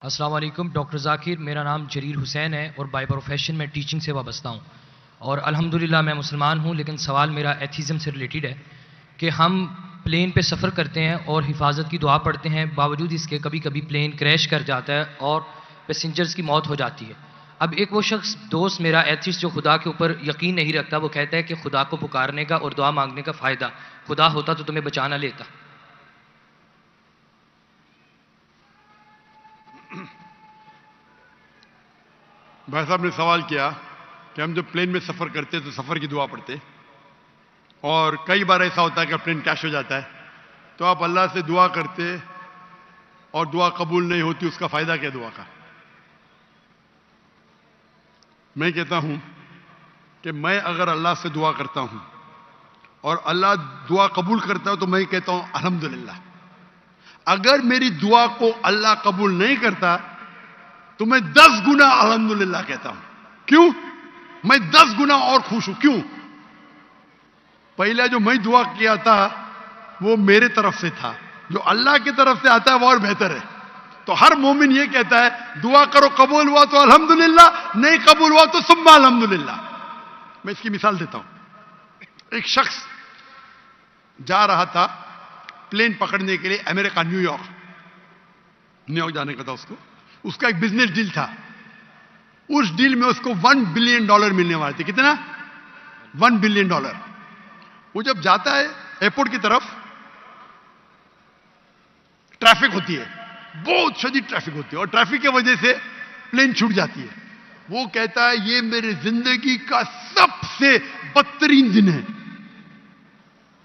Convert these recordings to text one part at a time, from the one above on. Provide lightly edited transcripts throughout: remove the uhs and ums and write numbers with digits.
السلام علیکم ڈاکٹر ذاکر، میرا نام جریر حسین ہے اور بائی پروفیشن میں ٹیچنگ سے وابستہ ہوں، اور الحمدللہ میں مسلمان ہوں، لیکن سوال میرا ایتھیزم سے ریلیٹڈ ہے کہ ہم پلین پہ سفر کرتے ہیں اور حفاظت کی دعا پڑھتے ہیں، باوجود اس کے کبھی کبھی پلین کریش کر جاتا ہے اور پیسنجرز کی موت ہو جاتی ہے۔ اب ایک وہ شخص دوست میرا ایتھیسٹ جو خدا کے اوپر یقین نہیں رکھتا، وہ کہتا ہے کہ خدا کو پکارنے کا اور دعا مانگنے کا فائدہ، خدا ہوتا تو تمہیں بچا نہ لیتا۔ بھائی صاحب نے سوال کیا کہ ہم جب پلین میں سفر کرتے تو سفر کی دعا پڑھتے، اور کئی بار ایسا ہوتا ہے کہ پلین کریش ہو جاتا ہے تو آپ اللہ سے دعا کرتے اور دعا قبول نہیں ہوتی، اس کا فائدہ کیا دعا کا؟ میں کہتا ہوں کہ میں اگر اللہ سے دعا کرتا ہوں اور اللہ دعا قبول کرتا ہے تو میں کہتا ہوں الحمدللہ۔ اگر میری دعا کو اللہ قبول نہیں کرتا تو میں 10 گنا الحمدللہ کہتا ہوں۔ کیوں؟ میں 10 گنا اور خوش ہوں۔ کیوں؟ پہلا جو میں دعا کیا تھا وہ میرے طرف سے تھا، جو اللہ کی طرف سے آتا ہے وہ اور بہتر ہے۔ تو ہر مومن یہ کہتا ہے دعا کرو، قبول ہوا تو الحمدللہ، نہیں قبول ہوا تو ثم الحمدللہ۔ میں اس کی مثال دیتا ہوں۔ ایک شخص جا رہا تھا پلین پکڑنے کے لیے امریکہ، نیو یارک جانے کا تھا اس کا ایک بزنس ڈیل تھا۔ اس ڈیل میں اس کو $1 بلین ملنے والے تھے۔ کتنا؟ $1 بلین۔ وہ جب جاتا ہے ایئرپورٹ کی طرف، ٹریفک ہوتی ہے، بہت شدید ٹریفک ہوتی ہے، اور ٹریفک کی وجہ سے پلین چھوٹ جاتی ہے۔ وہ کہتا ہے یہ میری زندگی کا سب سے بدترین دن ہے۔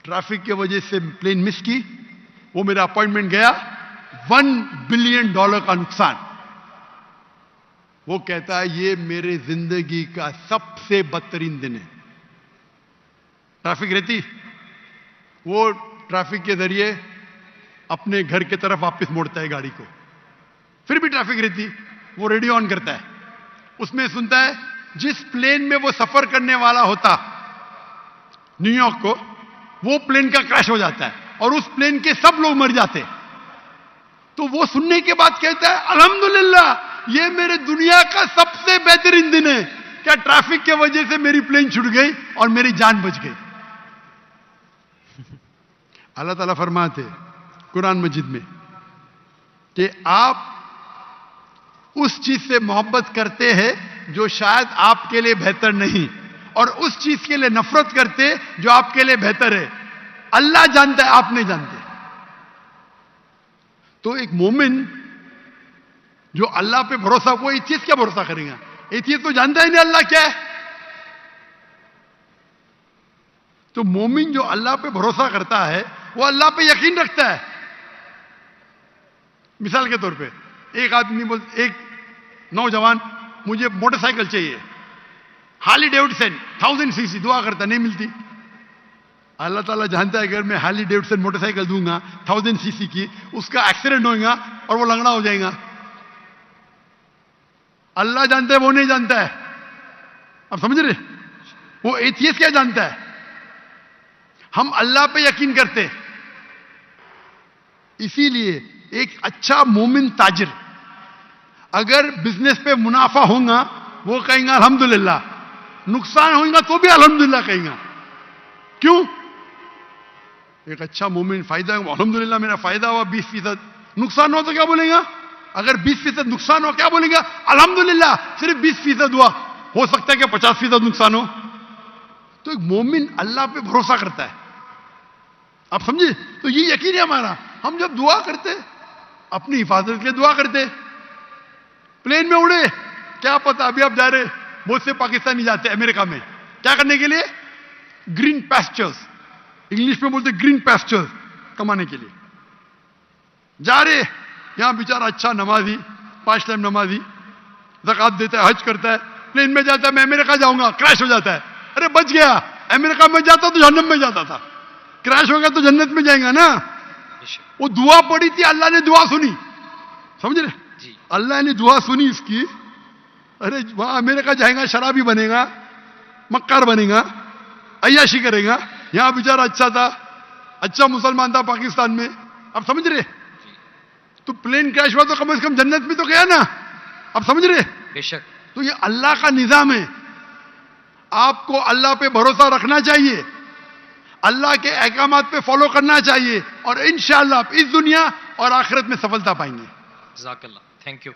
ٹریفک کی وجہ سے پلین مس کی، وہ میرا اپوائنٹمنٹ گیا، $1 بلین کا نقصان۔ وہ کہتا ہے یہ میرے زندگی کا سب سے بدترین دن ہے۔ ٹریفک رہتی، وہ ٹریفک کے ذریعے اپنے گھر کی طرف واپس موڑتا ہے گاڑی کو، پھر بھی ٹریفک رہتی، وہ ریڈیو آن کرتا ہے، اس میں سنتا ہے جس پلین میں وہ سفر کرنے والا ہوتا نیو یارک کو، وہ پلین کا کریش ہو جاتا ہے اور اس پلین کے سب لوگ مر جاتے۔ تو وہ سننے کے بعد کہتا ہے الحمدللہ یہ میرے دنیا کا سب سے بہترین دن ہے، کیا ٹریفک کی وجہ سے میری پلین چھوٹ گئی اور میری جان بچ گئی۔ اللہ تعالیٰ فرماتے قرآن مجید میں کہ آپ اس چیز سے محبت کرتے ہیں جو شاید آپ کے لیے بہتر نہیں، اور اس چیز کے لیے نفرت کرتے جو آپ کے لیے بہتر ہے۔ اللہ جانتا ہے، آپ نہیں جانتے۔ تو ایک مومن جو اللہ پہ بھروسہ، وہ ایتھیسٹ کیا بھروسہ کرے گا؟ ایتھیسٹ تو جانتا ہی نہیں اللہ کیا ہے۔ تو مومن جو اللہ پہ بھروسہ کرتا ہے وہ اللہ پہ یقین رکھتا ہے۔ مثال کے طور پہ ایک آدمی ایک نوجوان مجھے موٹر سائیکل چاہیے، ہارلی ڈیوڈسن 1000 cc، دعا کرتا نہیں ملتی۔ اللہ تعالیٰ جانتا ہے اگر میں ہارلی ڈیوڈسن موٹر سائیکل دوں گا 1000 cc کی، اس کا ایکسیڈنٹ ہوگا اور وہ لنگڑا ہو جائے گا۔ اللہ جانتا ہے، وہ نہیں جانتا ہے۔ اب سمجھ رہے؟ وہ ایتھیسٹ کیا جانتا ہے؟ ہم اللہ پہ یقین کرتے۔ اسی لیے ایک اچھا مومن تاجر اگر بزنس پہ منافع ہوگا وہ کہیں گا الحمدللہ، نقصان ہوگا تو بھی الحمدللہ کہیں گا۔ کیوں؟ ایک اچھا مومن فائدہ ہوا، الحمدللہ میرا فائدہ ہوا 20%، نقصان ہوا تو کیا بولیں گا؟ اگر 20% نقصان ہو کیا بولیں گا؟ الحمدللہ صرف 20% ہوا، ہو سکتا ہے کہ 50% نقصان ہو۔ تو ایک مومن اللہ پہ بھروسہ کرتا ہے۔ آپ سمجھے؟ تو یہ یقین ہے ہمارا۔ ہم جب دعا کرتے اپنی حفاظت کے لیے دعا کرتے، پلین میں اڑے، کیا پتا ابھی آپ جا رہے، بہت سے پاکستانی جاتے امریکہ میں کیا کرنے کے لیے؟ گرین پیسچرز، انگلش میں بولتے گرین پیسچرز، کمانے کے لیے جا رہے۔ یہاں بیچارہ اچھا نمازی، 5 ٹائم نمازی، زکات دیتا ہے، حج کرتا ہے، پلین میں جاتا ہے میں امریکہ جاؤں گا، کریش ہو جاتا ہے، ارے بچ گیا، امریکہ میں جاتا تو جہنم میں جاتا تھا، کریش ہو گیا تو جنت میں جائیں گا نا۔ وہ دعا پڑی تھی، اللہ نے دعا سنی، سمجھ رہے؟ اللہ نے دعا سنی اس کی، ارے وہاں امریکہ جائے گا، شرابی بنے گا، مکار بنے گا، عیاشی کرے گا، یہاں بیچارہ اچھا تھا، اچھا مسلمان تھا پاکستان میں۔ اب سمجھ رہے؟ تو پلین کریش ہوا تو کم از کم جنت بھی تو گیا نا. اب سمجھ رہے؟ بے شک. تو یہ اللہ کا نظام ہے. آپ کو اللہ پہ بھروسہ رکھنا چاہیے, اللہ کے احکامات پہ فالو کرنا چاہیے, اور انشاءاللہ آپ اس دنیا اور آخرت میں سفلتا پائیں گے. جزاک اللہ. Thank you.